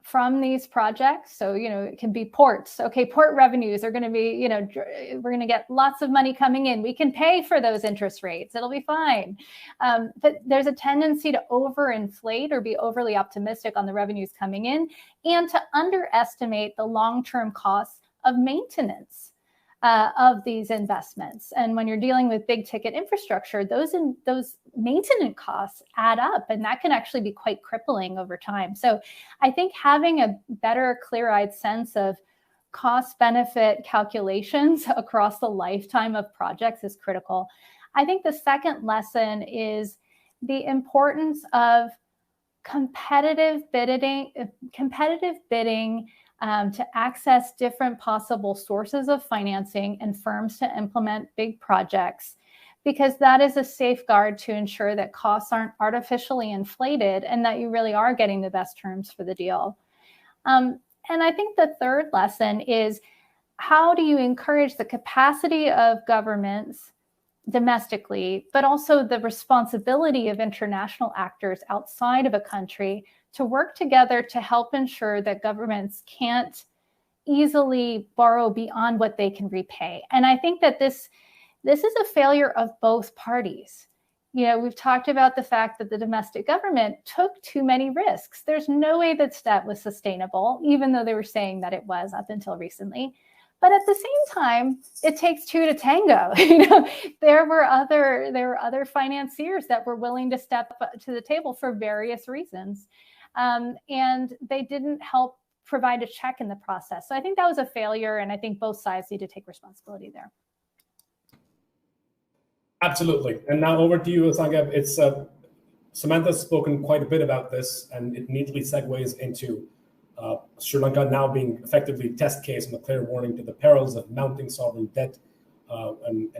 from these projects. So, it can be ports. Okay, port revenues are going to be, we're going to get lots of money coming in. We can pay for those interest rates. It'll be fine. But there's a tendency to overinflate or be overly optimistic on the revenues coming in, and to underestimate the long-term costs of maintenance of these investments. And when you're dealing with big ticket infrastructure, those maintenance costs add up, and that can actually be quite crippling over time. So I think having a better, clear-eyed sense of cost-benefit calculations across the lifetime of projects is critical. I think the second lesson is the importance of competitive bidding to access different possible sources of financing and firms to implement big projects, because that is a safeguard to ensure that costs aren't artificially inflated and that you really are getting the best terms for the deal. And I think the third lesson is, how do you encourage the capacity of governments domestically, but also the responsibility of international actors outside of a country to work together to help ensure that governments can't easily borrow beyond what they can repay. And I think that this is a failure of both parties. We've talked about the fact that the domestic government took too many risks. There's no way that debt was sustainable, even though they were saying that it was up until recently. But at the same time, it takes two to tango. There were other financiers that were willing to step up to the table for various reasons, and they didn't help provide a check in the process. So I think that was a failure, and I think both sides need to take responsibility there. Absolutely. And now over to you, Asanga. It's Samantha's spoken quite a bit about this, and it neatly segues into Sri Lanka now being effectively test case and a clear warning to the perils of mounting sovereign debt, and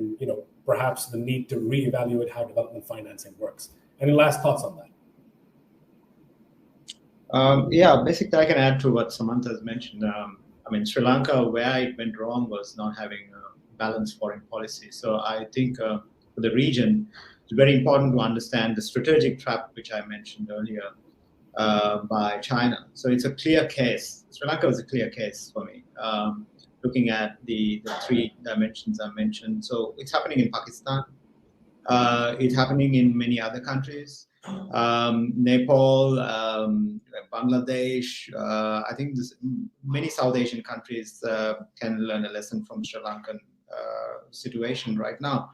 perhaps the need to reevaluate how development financing works. Any last thoughts on that? Basically, I can add to what Samantha has mentioned. Sri Lanka, where it went wrong was not having a balanced foreign policy. So I think for the region, it's very important to understand the strategic trap, which I mentioned earlier, by China. So it's a clear case. Sri Lanka was a clear case for me, looking at the three dimensions I mentioned. So it's happening in Pakistan. It's happening in many other countries. Nepal, Bangladesh. I think many South Asian countries can learn a lesson from Sri Lankan situation right now.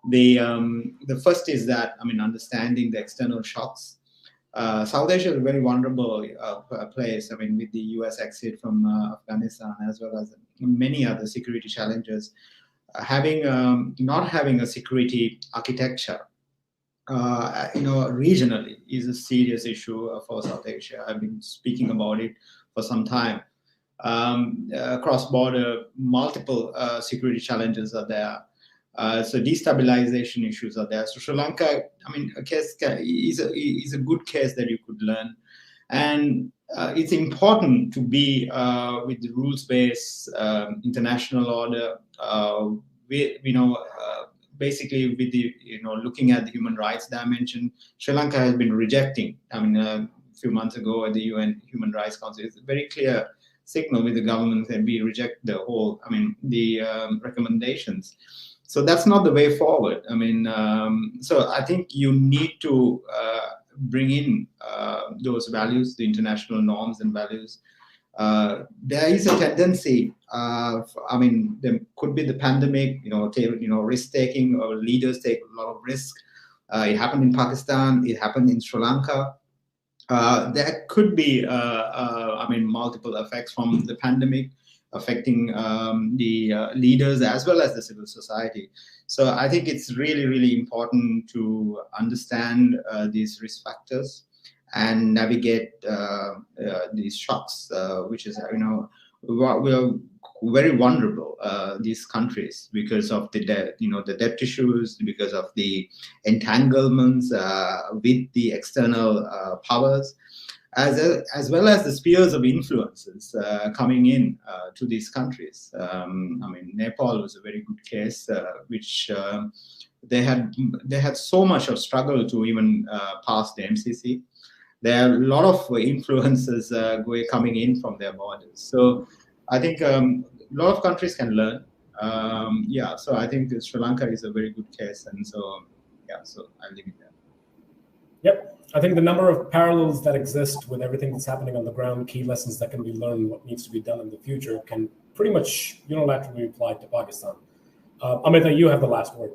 The first is that, understanding the external shocks. South Asia is a very vulnerable place. With the US exit from Afghanistan, as well as many other security challenges, not having a security architecture, regionally is a serious issue for South Asia. I've been speaking about it for some time. Cross-border, multiple security challenges are there. So destabilization issues are there. So Sri Lanka, a case is a good case that you could learn, and it's important to be with the rules-based international order. Basically with the looking at the human rights dimension, Sri Lanka has been rejecting. A few months ago at the UN Human Rights Council, it's a very clear signal with the government that we reject the whole. The recommendations. So that's not the way forward. So I think you need to bring in those values, the international norms and values. There is a tendency. There could be the pandemic. Risk taking, or leaders take a lot of risk. It happened in Pakistan. It happened in Sri Lanka. There could be, multiple effects from the pandemic, affecting the leaders as well as the civil society. So I think it's really, really important to understand these risk factors and navigate these shocks, which is, we are very vulnerable, these countries, because of the debt, the debt issues, because of the entanglements with the external powers, as well as the spheres of influences coming in to these countries. Nepal was a very good case, which they had so much of struggle to even pass the MCC. There are a lot of influences coming in from their borders. So I think a lot of countries can learn. So I think Sri Lanka is a very good case, and so I'll leave it there. Yep. I think the number of parallels that exist with everything that's happening on the ground, key lessons that can be learned, what needs to be done in the future, can pretty much unilaterally be applied to Pakistan. Amita, you have the last word.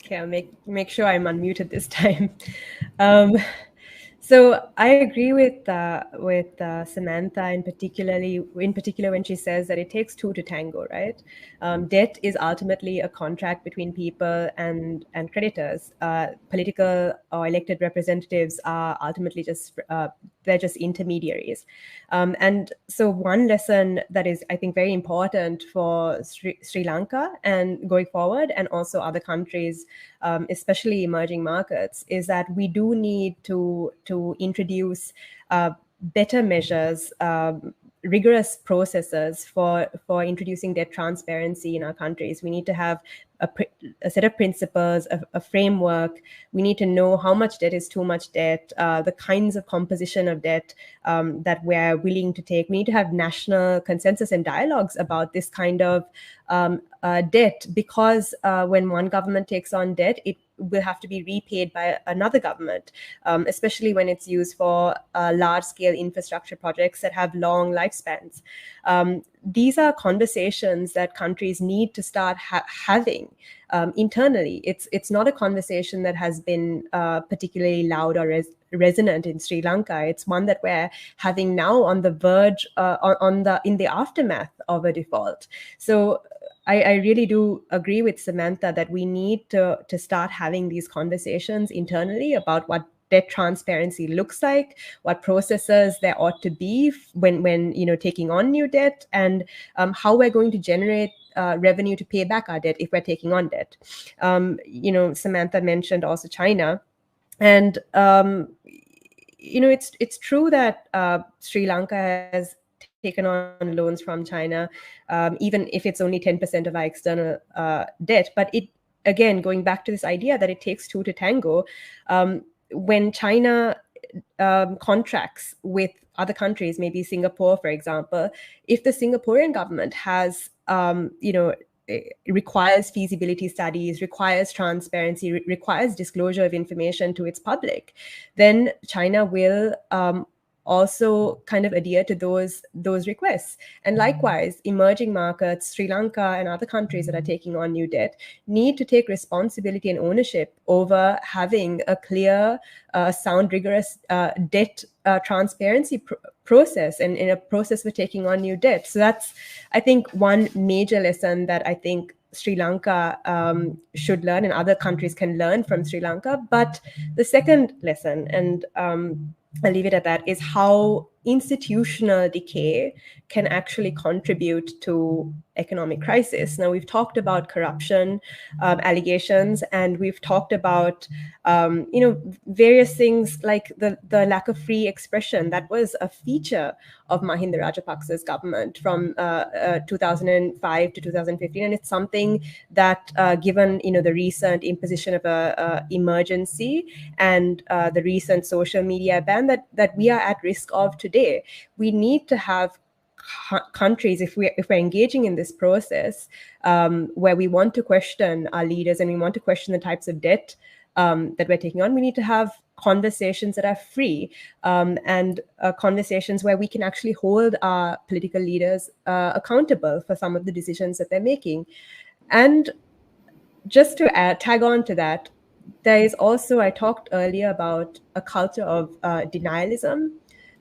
Okay, I'll make sure I'm unmuted this time. So I agree with Samantha in particular when she says that it takes two to tango, right? Debt is ultimately a contract between people and creditors. Political or elected representatives are ultimately they're just intermediaries. And so one lesson that is, I think, very important for Sri Lanka and going forward, and also other countries, especially emerging markets, is that we do need to introduce better measures, rigorous processes for introducing debt transparency in our countries. We need to have a set of principles, a framework. We need to know how much debt is too much debt, the kinds of composition of debt that we're willing to take. We need to have national consensus and dialogues about this kind of debt, because when one government takes on debt, will have to be repaid by another government, especially when it's used for large-scale infrastructure projects that have long lifespans. These are conversations that countries need to start having internally. It's not a conversation that has been particularly loud or resonant in Sri Lanka. It's one that we're having now on the verge, in the aftermath of a default. So I really do agree with Samantha that we need to start having these conversations internally about what debt transparency looks like, what processes there ought to be when taking on new debt, and how we're going to generate revenue to pay back our debt if we're taking on debt. Samantha mentioned also China, and it's true that Sri Lanka has taken on loans from China, even if it's only 10% of our external debt. But it, again, going back to this idea that it takes two to tango, when China contracts with other countries, maybe Singapore, for example, if the Singaporean government has, requires feasibility studies, requires transparency, requires disclosure of information to its public, then China will also kind of adhere to those requests. And likewise, emerging markets, Sri Lanka and other countries that are taking on new debt need to take responsibility and ownership over having a clear, sound, rigorous debt transparency process, and in a process for taking on new debt. So that's, I think, one major lesson that I think Sri Lanka should learn, and other countries can learn from Sri Lanka. But the second lesson, and I'll leave it at that, is how institutional decay can actually contribute to economic crisis. Now, we've talked about corruption allegations, and we've talked about various things like the lack of free expression that was a feature of Mahinda Rajapaksa's government from 2005 to 2015, and it's something that, given the recent imposition of a emergency and the recent social media ban, that we are at risk of today. We need to have countries, if we're engaging in this process, where we want to question our leaders and we want to question the types of debt that we're taking on, we need to have conversations that are free, and conversations where we can actually hold our political leaders accountable for some of the decisions that they're making. And just to tag on to that, there is also, I talked earlier about a culture of denialism.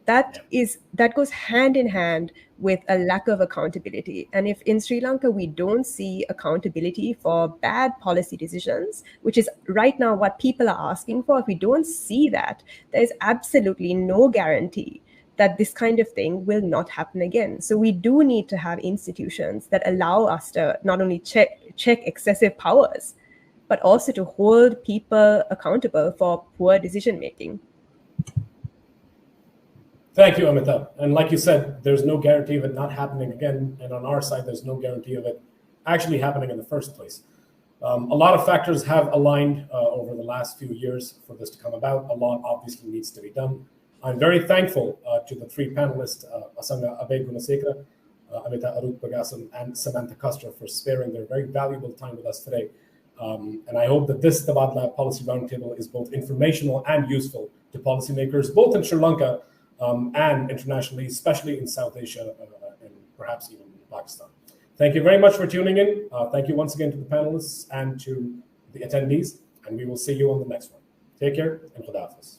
That goes hand in hand with a lack of accountability. And if in Sri Lanka we don't see accountability for bad policy decisions, which is right now what people are asking for, if we don't see that, there's absolutely no guarantee that this kind of thing will not happen again. So we do need to have institutions that allow us to not only check excessive powers, but also to hold people accountable for poor decision making. Thank you, Amita. And like you said, there's no guarantee of it not happening again. And on our side, there's no guarantee of it actually happening in the first place. A lot of factors have aligned over the last few years for this to come about. A lot obviously needs to be done. I'm very thankful to the three panelists, Asanga Abeyagoonasekera, Amita Arudpragasam, and Samantha Custer, for sparing their very valuable time with us today. And I hope that this Tabadlab Policy Roundtable is both informational and useful to policymakers, both in Sri Lanka and internationally, especially in South Asia and perhaps even Pakistan. Thank you very much for tuning in. Thank you once again to the panelists and to the attendees, and we will see you on the next one. Take care, and Khuda Hafiz.